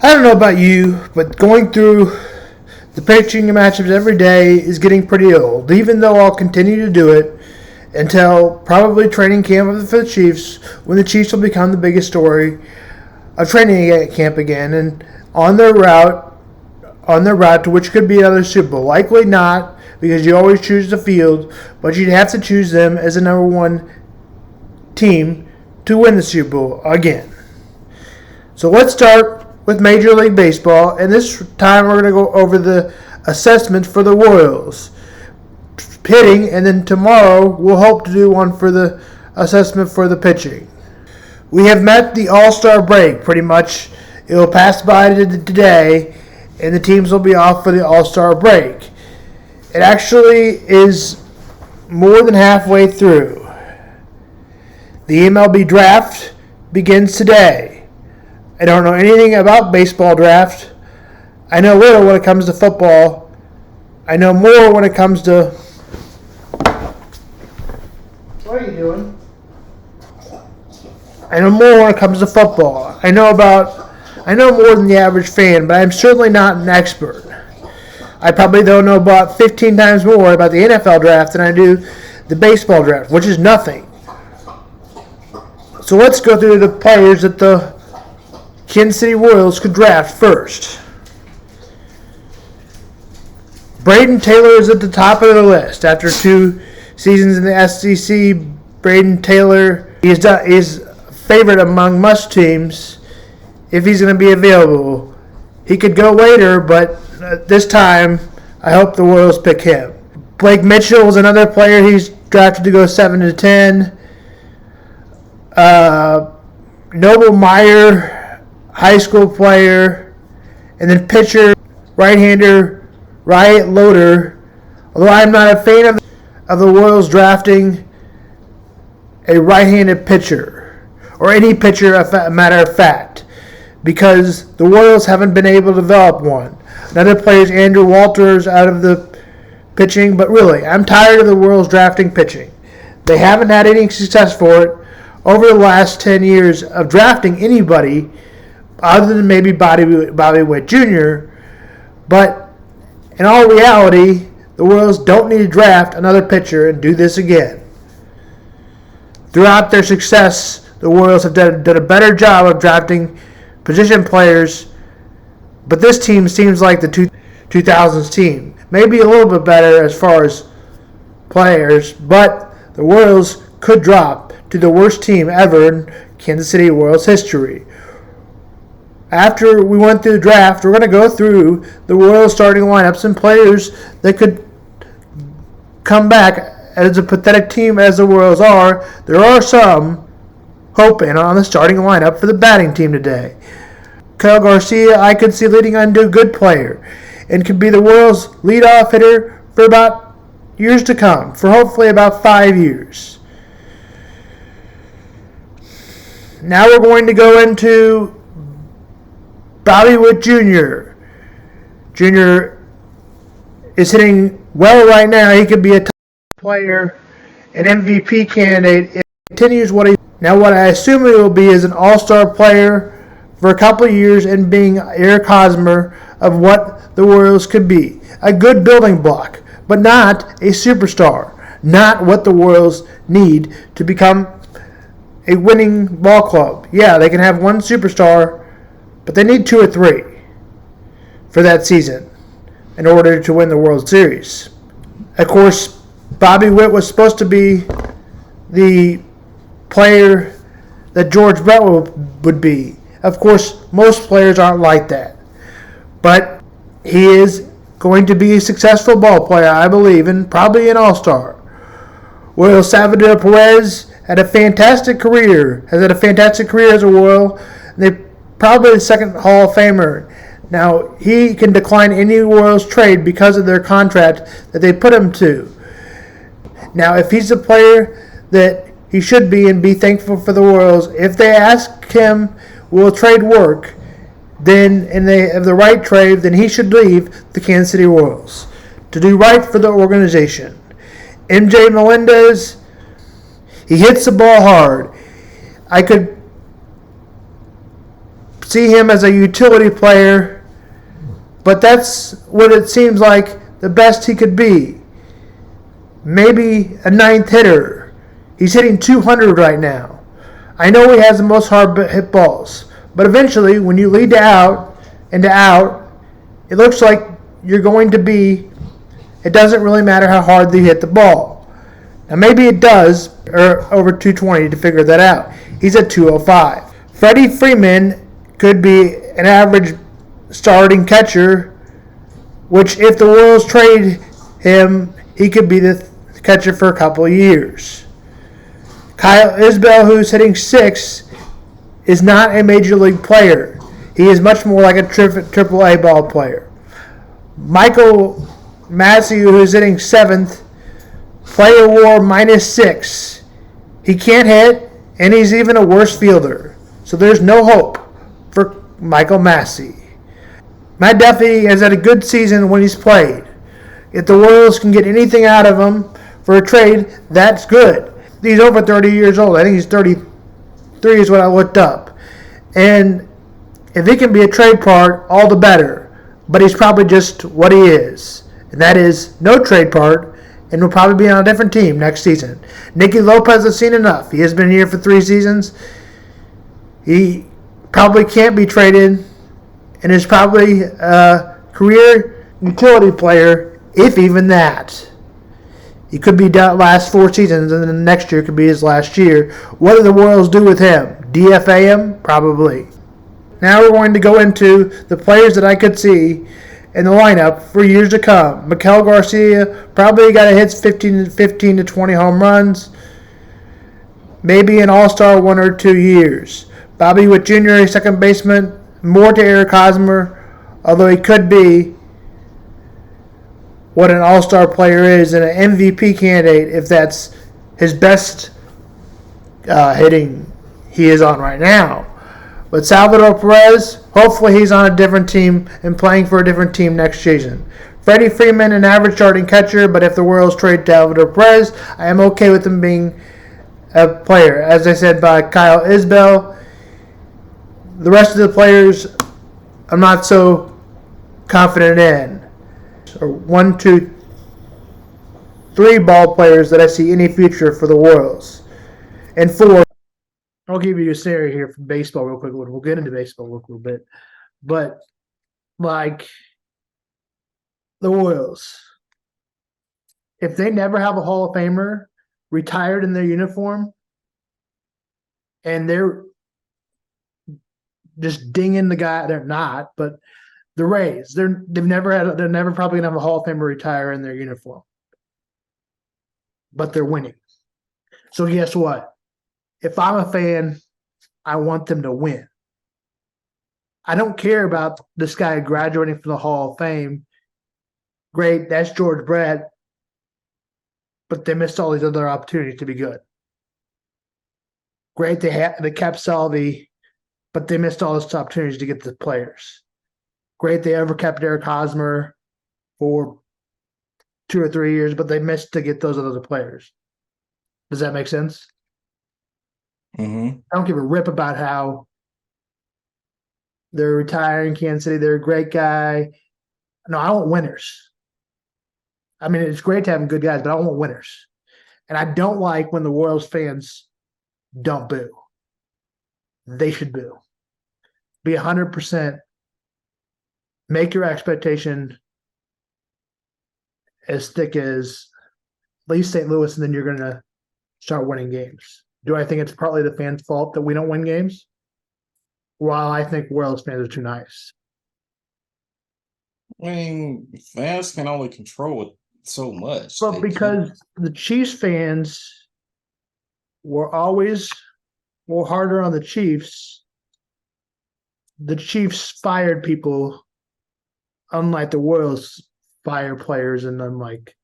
I don't know about you, but going through the pitching matchups every day is getting pretty old, even though I'll continue to do it until probably training camp for the Chiefs, when the Chiefs will become the biggest story of training camp again, and on their route to which could be another Super Bowl. Likely not, because you always choose the field, but you'd have to choose them as the number one team to win the Super Bowl again. So let's start with Major League Baseball, and this time we're going to go over the assessment for the Royals hitting, and then tomorrow we'll hope to do one for the assessment for the pitching. We have met the All-Star break pretty much. It will pass by today, and the teams will be off for the All-Star break. It actually is more than halfway through. The MLB Draft begins today. I don't know anything about baseball draft. I know little when it comes to football. I know more when it comes to... What are you doing? I know more when it comes to football. I know more than the average fan, but I'm certainly not an expert. I probably don't know about 15 times more about the NFL draft than I do the baseball draft, which is nothing. So let's go through the players that the Kansas City Royals could draft first. Braden Taylor is at the top of the list. After 2 seasons in the SEC, Braden Taylor is favorite among most teams if he's going to be available. He could go later, but this time I hope the Royals pick him. Blake Mitchell is another player. He's drafted to go 7 to 10. Noble Meyer, high school player, and then pitcher, right-hander Riot Loader. Although I'm not a fan of the Royals drafting a right-handed pitcher, or any pitcher, a matter of fact, because the Royals haven't been able to develop one. Another player is Andrew Walters out of the pitching, but really, I'm tired of the Royals drafting pitching. They haven't had any success for it over the last 10 years of drafting anybody other than maybe Bobby Witt Jr., but in all reality, the Royals don't need to draft another pitcher and do this again. Throughout their success, the Royals have done a better job of drafting position players, but this team seems like the 2000s team. Maybe a little bit better as far as players, but the Royals could drop to the worst team ever in Kansas City Royals history. After we went through the draft, we're going to go through the Royals starting lineups and players that could come back. As a pathetic team as the Royals are, there are some hoping on the starting lineup for the batting team today. Kyle Garcia, I could see leading into a good player and could be the Royals' leadoff hitter for about years to come, for hopefully about 5 years. Now we're going to go into Bobby Witt Jr. Jr. is hitting well right now. He could be a top player, an MVP candidate, if he continues what he... Now what I assume he will be is an all-star player for a couple of years and being Eric Hosmer of what the Royals could be. A good building block, but not a superstar. Not what the Royals need to become a winning ball club. Yeah, they can have one superstar, but they need 2 or 3 for that season in order to win the World Series. Of course, Bobby Witt was supposed to be the player that George Brett would be. Of course, most players aren't like that. But he is going to be a successful ball player, I believe, and probably an all-star. Royal Salvador Perez has had a fantastic career as a Royal. And they probably the second Hall of Famer. Now, he can decline any Royals trade because of their contract that they put him to. Now, if he's a player that he should be and be thankful for the Royals, if they ask him, will trade work, then, and they have the right trade, then he should leave the Kansas City Royals to do right for the organization. MJ Melendez, he hits the ball hard. I could see him as a utility player, but that's what it seems like the best he could be. Maybe a ninth hitter. He's hitting 200 right now. I know he has the most hard hit balls, but eventually, when you lead to out, it looks like you're going to be. It doesn't really matter how hard you hit the ball. Now maybe it does, or over 220 to figure that out. He's at 205. Freddie Freeman could be an average starting catcher, which if the Royals trade him, he could be the catcher for a couple of years. Kyle Isbell, who's hitting 6, is not a major league player. He is much more like a triple-A ball player. Michael Massey, who is hitting 7th, player WAR -6. He can't hit, and he's even a worse fielder. So there's no hope for Michael Massey. Matt Duffy has had a good season when he's played. If the Royals can get anything out of him for a trade, that's good. He's over 30 years old. I think he's 33 is what I looked up. And if he can be a trade part, all the better. But he's probably just what he is. And that is no trade part, and will probably be on a different team next season. Nicky Lopez has seen enough. He has been here for 3 seasons. He probably can't be traded, and is probably a career utility player, if even that. He could be last 4 seasons, and then next year could be his last year. What do the Royals do with him? DFA him? Probably. Now we're going to go into the players that I could see in the lineup for years to come. Miguel Garcia probably got to hit 15 to 20 home runs. Maybe an all-star 1 or 2 years. Bobby Witt Jr., second baseman, more to Eric Hosmer, although he could be what an all-star player is and an MVP candidate if that's his best hitting he is on right now. But Salvador Perez, hopefully he's on a different team and playing for a different team next season. Freddie Freeman, an average starting catcher, but if the Royals trade Salvador Perez, I am okay with him being a player. As I said by Kyle Isbell, the rest of the players I'm not so confident in. So 1, 2, 3 ball players that I see any future for the Royals. And 4, I'll give you a scenario here from baseball real quick. We'll get into baseball a little bit. But, like, the Royals, if they never have a Hall of Famer retired in their uniform and they're just dinging the guy, they're not, but the Rays, they're never probably going to have a Hall of Famer retire in their uniform. But they're winning. So guess what? If I'm a fan, I want them to win. I don't care about this guy graduating from the Hall of Fame. Great, that's George Brett. But they missed all these other opportunities to be good. Great, they kept Salvi, but they missed all those opportunities to get the players. Great, they ever kept Eric Hosmer for 2 or 3 years, but they missed to get those other players. Does that make sense? Mm-hmm. I don't give a rip about how they're retiring Kansas City. They're a great guy. No, I want winners. I mean, it's great to have good guys, but I want winners. And I don't like when the Royals fans don't boo. They should boo. Be 100%. Make your expectation as thick as at least St. Louis, and then you're going to start winning games. Do I think it's partly the fans' fault that we don't win games? While I think Royals fans are too nice. I mean, fans can only control it so much. But because the Chiefs fans were always more harder on the Chiefs fired people, unlike the Royals fire players, and unlike